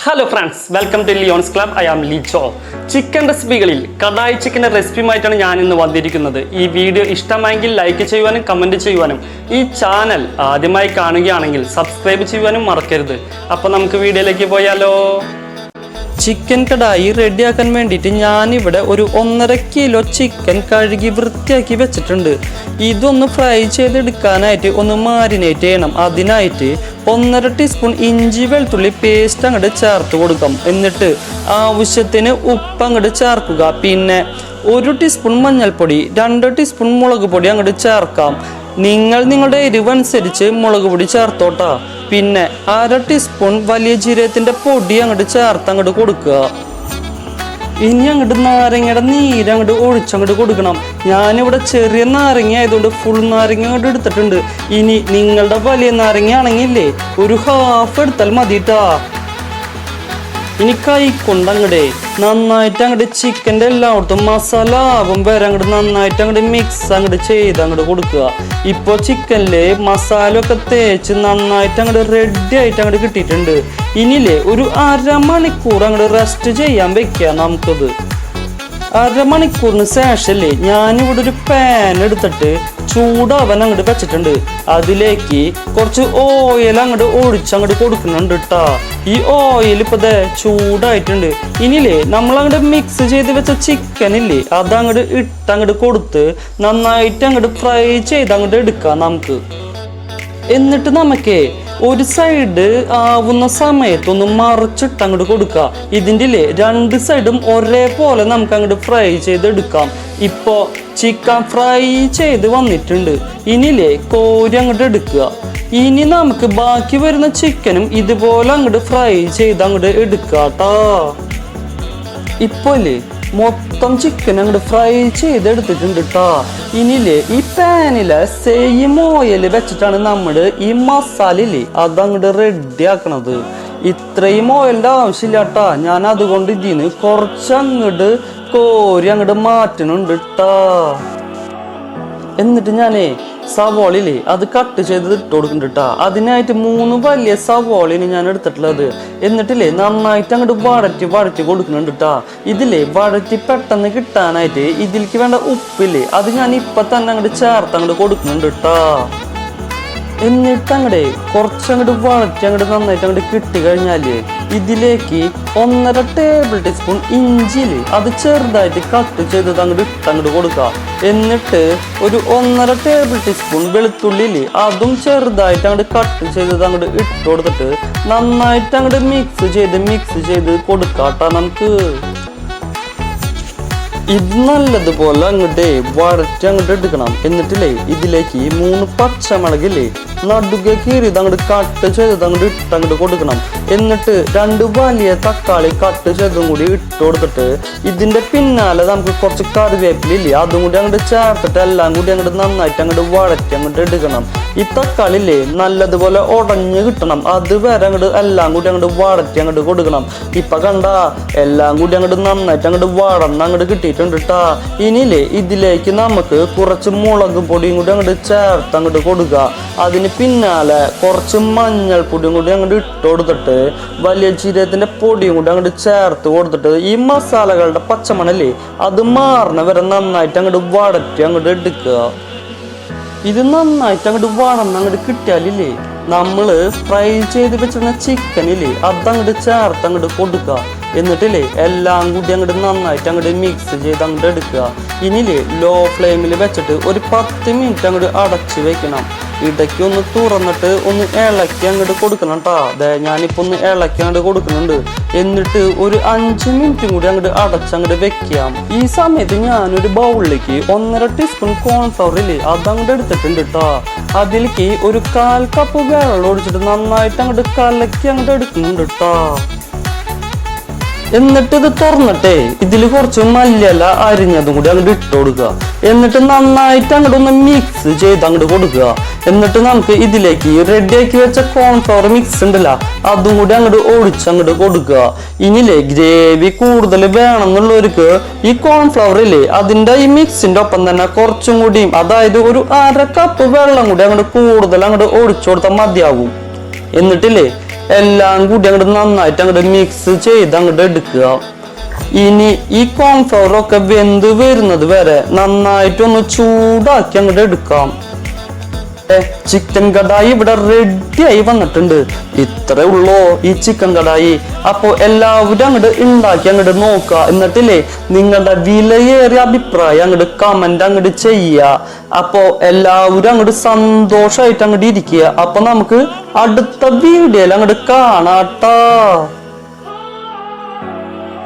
Hello friends, welcome to Leonsclub. I am LiQWYD. Chicken recipe KADAi Chicken recipe maitana njan innu vandirikkunnathu. Ee video ishtamayengil like cheyyuvanum comment cheyyuvanum ee channel aadhyamayi kaanukayanengil subscribe cheyyuvanum marakkaruthu. Appo namukku video ilekku poyalo. Chicken KADAi ready ആക്കാൻ വേണ്ടിയിട്ട് ഞാൻ ഇവിടെ ഒരു 1.5 kilo chicken കഴുകി വൃത്തിയാക്കി വെച്ചിട്ടുണ്ട്. ഇതൊന്ന് fry ചെയ്തെടുക്കാനായിട്ട് ഒന്ന് മാരിനേറ്റ് ചെയ്യണം. അതിനായിട്ട് 1.5 ടീസ്പൂൺ ഇഞ്ചി വെളുത്തുള്ളി പേസ്റ്റ് അങ്ങോട്ട് ചേർത്ത് കൊടുക്കാം. എന്നിട്ട് ആവശ്യത്തിന് ഉപ്പ് അങ്ങോട്ട് ചേർക്കുക. പിന്നെ 1 ടീസ്പൂൺ മഞ്ഞൾപ്പൊടി, 2 ടീസ്പൂൺ മുളക് പൊടി അങ്ങോട്ട് ചേർക്കാം. നിങ്ങളുടെ എരിവനുസരിച്ച് മുളക് പൊടി ചേർത്തോട്ടാ. പിന്നെ 1/2 ടീസ്പൂൺ വലിയ ജീരകത്തിൻ്റെ പൊടി അങ്ങോട്ട് ചേർത്ത് അങ്ങോട്ട് കൊടുക്കുക. ഇനി അങ്ങോട്ട് നാരങ്ങയുടെ നീര് അങ്ങോട്ട് ഒഴിച്ചങ്ങോട്ട് കൊടുക്കണം. ഞാനിവിടെ ചെറിയ നാരങ്ങ ആയതുകൊണ്ട് ഫുൾ നാരങ്ങ അങ്ങോട്ട് എടുത്തിട്ടുണ്ട്. ഇനി നിങ്ങളുടെ വലിയ നാരങ്ങ ആണെങ്കിലേ ഒരു ഹാഫ് എടുത്താൽ മതിട്ടാ. ഇനി കൈ കൊണ്ടങ്ങടെ നന്നായിട്ട് അങ്ങോട്ട് ചിക്കൻ്റെ എല്ലായിടത്തും മസാല ആവും വരെ അങ്ങോട്ട് നന്നായിട്ട് അങ്ങോട്ട് മിക്സ് അങ്ങോട്ട് ചെയ്ത് അങ്ങോട്ട് കൊടുക്കുക. ഇപ്പോൾ ചിക്കനിലെ മസാല ഒക്കെ തേച്ച് നന്നായിട്ട് അങ്ങോട്ട് റെഡി ആയിട്ട് അങ്ങോട്ട് കിട്ടിയിട്ടുണ്ട്. ഇനിയില്ലേ ഒരു 1/2 മണിക്കൂർ അങ്ങോട്ട് റെസ്റ്റ് ചെയ്യാൻ വെക്കുക. നമുക്കത് 1/2 മണിക്കൂറിന് ശേഷമല്ലേ ഞാനിവിടെ ഒരു പാൻ എടുത്തിട്ട് ചൂടാവാൻ അങ്ങോട്ട് വെച്ചിട്ടുണ്ട്. അതിലേക്ക് കുറച്ച് ഓയിൽ അങ്ങോട്ട് ഒഴിച്ചങ്ങോട്ട് കൊടുക്കുന്നുണ്ട് കേട്ടോ. ഈ ഓയിൽ ഇപ്പോൾ ചൂടായിട്ടുണ്ട്. ഇനിയില്ലേ നമ്മളങ്ങോട്ട് മിക്സ് ചെയ്ത് വെച്ച ചിക്കനില്ലേ അതങ്ങോട്ട് ഇട്ടങ്ങോട്ട് കൊടുത്ത് നന്നായിട്ട് അങ്ങോട്ട് ഫ്രൈ ചെയ്ത് അങ്ങോട്ട് എടുക്കാം നമുക്ക്. എന്നിട്ട് നമുക്ക് ഒരു സൈഡ് ആവുന്ന സമയത്തൊന്ന് മറിച്ചിട്ട് അങ്ങോട്ട് കൊടുക്കുക. ഇതിൻ്റെ 2 സൈഡും ഒരേപോലെ നമുക്ക് അങ്ങോട്ട് ഫ്രൈ ചെയ്തെടുക്കാം. ഇപ്പോൾ ചിക്കൻ ഫ്രൈ ചെയ്ത് വന്നിട്ടുണ്ട്. ഇനിയില്ലേ കോരി അങ്ങോട്ട് എടുക്കുക. ഇനി നമുക്ക് ബാക്കി വരുന്ന ചിക്കനും ഇതുപോലെ അങ്ങോട്ട് ഫ്രൈ ചെയ്ത് അങ്ങോട്ട് എടുക്കുക കേട്ടോ. ഇപ്പോൾ ഇല്ലേ മൊത്തം ചിക്കൻ അങ്ങോട്ട് ഫ്രൈ ചെയ്തെടുത്തിട്ടുണ്ട് കേട്ടോ. ഇനിയില്ലേ ഈ പാനിലെ സെയിം ഓയിൽ വെച്ചിട്ടാണ് നമ്മൾ ഈ മസാലയില്ലേ അതങ്ങോട്ട് റെഡി ആക്കണത്. ഇത്രയും ഓയിലിൻ്റെ ആവശ്യമില്ല കേട്ടോ. ഞാൻ അതുകൊണ്ട് ഇതിന് കുറച്ചങ്ങോട്ട് കോരി അങ്ങോട്ട് മാറ്റണുണ്ട് കേട്ടോ. എന്നിട്ട് ഞാനേ സവോളയില്ലേ അത് കട്ട് ചെയ്ത് ഇട്ട് കൊടുക്കുന്നുണ്ട് കേട്ടോ. അതിനായിട്ട് 3 വലിയ സവോളയാണ് ഞാൻ എടുത്തിട്ടുള്ളത്. എന്നിട്ടില്ലേ നന്നായിട്ട് അങ്ങോട്ട് വഴറ്റി കൊടുക്കുന്നുണ്ട് കേട്ടോ. ഇതില്ലേ വഴറ്റി പെട്ടെന്ന് കിട്ടാനായിട്ട് ഇതിലേക്ക് വേണ്ട ഉപ്പില്ലേ അത് ഞാൻ ഇപ്പം തന്നെ അങ്ങോട്ട് ചേർത്ത് അങ്ങോട്ട് കൊടുക്കുന്നുണ്ട് കേട്ടോ. എന്നിട്ട് അങ്ങോട്ട് കുറച്ചങ്ങോട്ട് വഴറ്റി അങ്ങോട്ട് നന്നായിട്ട് അങ്ങോട്ട് കിട്ടിക്കഴിഞ്ഞാൽ ഇതിലേക്ക് 1.5 ടേബിൾ ടീസ്പൂൺ ഇഞ്ചിയില് അത് ചെറുതായിട്ട് കട്ട് ചെയ്തത് അങ്ങോട്ട് ഇട്ടങ്ങോട്ട് കൊടുക്കുക. എന്നിട്ട് ഒരു 1.5 ടേബിൾ ടീസ്പൂൺ വെളുത്തുള്ളിയില് അതും ചെറുതായിട്ട് അങ്ങോട്ട് കട്ട് ചെയ്തത് അങ്ങോട്ട് ഇട്ട് കൊടുത്തിട്ട് നന്നായിട്ട് അങ്ങോട്ട് മിക്സ് ചെയ്ത് കൊടുക്കാട്ടോ നമുക്ക്. ഇത് നല്ലതുപോലെ അങ്ങോട്ട് വഴറ്റി അങ്ങോട്ട് എടുക്കണം. എന്നിട്ടില്ലേ ഇതിലേക്ക് 3 പച്ചമുളകില്ലേ നടുക കീറിയത് അങ്ങോട്ട് കട്ട് ചെയ്തത് അങ്ങോട്ട് ഇട്ടങ്ങോട്ട് കൊടുക്കണം. എന്നിട്ട് 2 വലിയ തക്കാളി കട്ട് ചെയ്തതും കൂടി ഇട്ട് കൊടുത്തിട്ട് ഇതിൻ്റെ പിന്നാലെ നമുക്ക് കുറച്ച് കറിവേപ്പിലില്ലേ അതും കൂടി അങ്ങോട്ട് ചേർത്തിട്ട് എല്ലാം കൂടി അങ്ങോട്ട് നന്നായിട്ട് അങ്ങോട്ട് വഴറ്റി അങ്ങോട്ട് എടുക്കണം. ഈ തക്കാളില്ലേ നല്ലതുപോലെ ഉടഞ്ഞ് കിട്ടണം. അത് വരെ അങ്ങോട്ട് എല്ലാം കൂടി അങ്ങോട്ട് വഴറ്റി അങ്ങോട്ട് കൊടുക്കണം. ഇപ്പം കണ്ട എല്ലാം കൂടി അങ്ങോട്ട് നന്നായിട്ട് അങ്ങോട്ട് വഴന്ന് അങ്ങോട്ട് കിട്ടിയിട്ടുണ്ട് കേട്ടോ. ഇനിയില്ലേ ഇതിലേക്ക് നമുക്ക് കുറച്ച് മുളക് പൊടിയും കൂടി അങ്ങോട്ട് ചേർത്ത് അങ്ങോട്ട് കൊടുക്കുക. അതിന് പിന്നാലെ കുറച്ച് മഞ്ഞൾപ്പൊടിയും കൂടി അങ്ങോട്ട് ഇട്ട് കൊടുത്തിട്ട് വലിയ ജീരകത്തിൻ്റെ പൊടിയും കൂടി അങ്ങോട്ട് ചേർത്ത് കൊടുത്തിട്ട് ഈ മസാലകളുടെ പച്ചമണല്ലേ അത് മാറണ വരെ നന്നായിട്ട് അങ്ങോട്ട് വഴറ്റി അങ്ങോട്ട് എടുക്കുക. ഇത് നന്നായിട്ട് അങ്ങോട്ട് വഴന്ന് അങ്ങോട്ട് കിട്ടിയാലില്ലേ നമ്മൾ ഫ്രൈ ചെയ്ത് വെച്ചിരുന്ന ചിക്കനില്ലേ അതങ്ങോട്ട് ചേർത്ത് അങ്ങോട്ട് കൊടുക്കുക. എന്നിട്ടില്ലേ എല്ലാം കൂടി അങ്ങോട്ട് നന്നായിട്ട് അങ്ങോട്ട് മിക്സ് ചെയ്ത് അങ്ങോട്ട് എടുക്കുക. ഇനിയില്ലേ ലോ ഫ്ലെയിമിൽ വെച്ചിട്ട് ഒരു 10 മിനിറ്റ് അങ്ങോട്ട് അടച്ച് വെക്കണം. ഇടയ്ക്ക് ഒന്ന് തുറന്നിട്ട് ഒന്ന് ഇളക്കി അങ്ങോട്ട് കൊടുക്കണം കേട്ടോ. അതെ ഞാനിപ്പോൾ ഒന്ന് ഇളക്കി അങ്ങോട്ട് കൊടുക്കുന്നുണ്ട്. എന്നിട്ട് ഒരു 5 മിനിറ്റും കൂടി അങ്ങോട്ട് അടച്ചങ്ങോട്ട് വെക്കാം. ഈ സമയത്ത് ഞാനൊരു ബൗളിലേക്ക് 1.5 ടീസ്പൂൺ കോൺഫ്ലവർ ഇല്ലേ അതങ്ങോട്ട് എടുത്തിട്ടുണ്ട് കേട്ടോ. അതിലേക്ക് ഒരു 1/4 കപ്പ് വെള്ളം ഒഴിച്ചിട്ട് നന്നായിട്ട് അങ്ങോട്ട് കലക്കി അങ്ങോട്ട് എടുക്കുന്നുണ്ട് കേട്ടോ. എന്നിട്ട് ഇത് തുറന്നിട്ടേ ഇതിൽ കുറച്ച് മല്ലിയില അരിഞ്ഞതും കൂടി അങ്ങോട്ട് ഇട്ട് കൊടുക്കുക. എന്നിട്ട് നന്നായിട്ട് അങ്ങോട്ട് ഒന്ന് മിക്സ് ചെയ്ത് അങ്ങോട്ട് കൊടുക്കുക. എന്നിട്ട് നമുക്ക് ഇതിലേക്ക് റെഡിയാക്കി വെച്ച കോൺഫ്ലവർ മിക്സ് ഉണ്ടല്ലോ അതും കൂടി അങ്ങോട്ട് ഒഴിച്ചങ്ങോട്ട് കൊടുക്കുക. ഇനിയില്ലേ ഗ്രേവി കൂടുതൽ വേണമെന്നുള്ളവർക്ക് ഈ കോൺഫ്ലവർ ഇല്ലേ അതിൻ്റെ ഈ മിക്സിൻ്റെ ഒപ്പം തന്നെ കുറച്ചും കൂടിയും അതായത് ഒരു 1/2 കപ്പ് വെള്ളം കൂടി അങ്ങോട്ട് കൂടുതൽ അങ്ങോട്ട് ഒഴിച്ചു കൊടുത്താൽ മതിയാകും. എന്നിട്ടില്ലേ എല്ലാം കൂടി അങ്ങോട്ട് നന്നായിട്ട് അങ്ങോട്ട് മിക്സ് ചെയ്ത് അങ്ങോട്ട് എടുക്കുക. ഇനി ഈ കോൺഫ്ലവർ ഒക്കെ വെന്ത് വരുന്നത് വരെ നന്നായിട്ടൊന്ന് ചൂടാക്കി അങ്ങോട്ട് എടുക്കാം. ചിക്കൻ കടായി ഇവിടെ റെഡി ആയി വന്നിട്ടുണ്ട്. ഇത്രേ ഉള്ളോ ഈ ചിക്കൻ കടായി. അപ്പൊ എല്ലാവരും അങ്ങോട്ട് ഉണ്ടാക്കി അങ്ങോട്ട് നോക്കുക. എന്നിട്ടില്ലേ നിങ്ങളുടെ വിലയേറിയ അഭിപ്രായം അങ്ങോട്ട് കമന്റ് അങ്ങോട്ട് ചെയ്യുക. അപ്പൊ എല്ലാവരും അങ്ങോട്ട് സന്തോഷമായിട്ട് അങ്ങോട്ട് ഇരിക്കുക. അപ്പൊ നമുക്ക് അടുത്ത വീഡിയോയിൽ അങ്ങോട്ട് കാണാട്ടോ.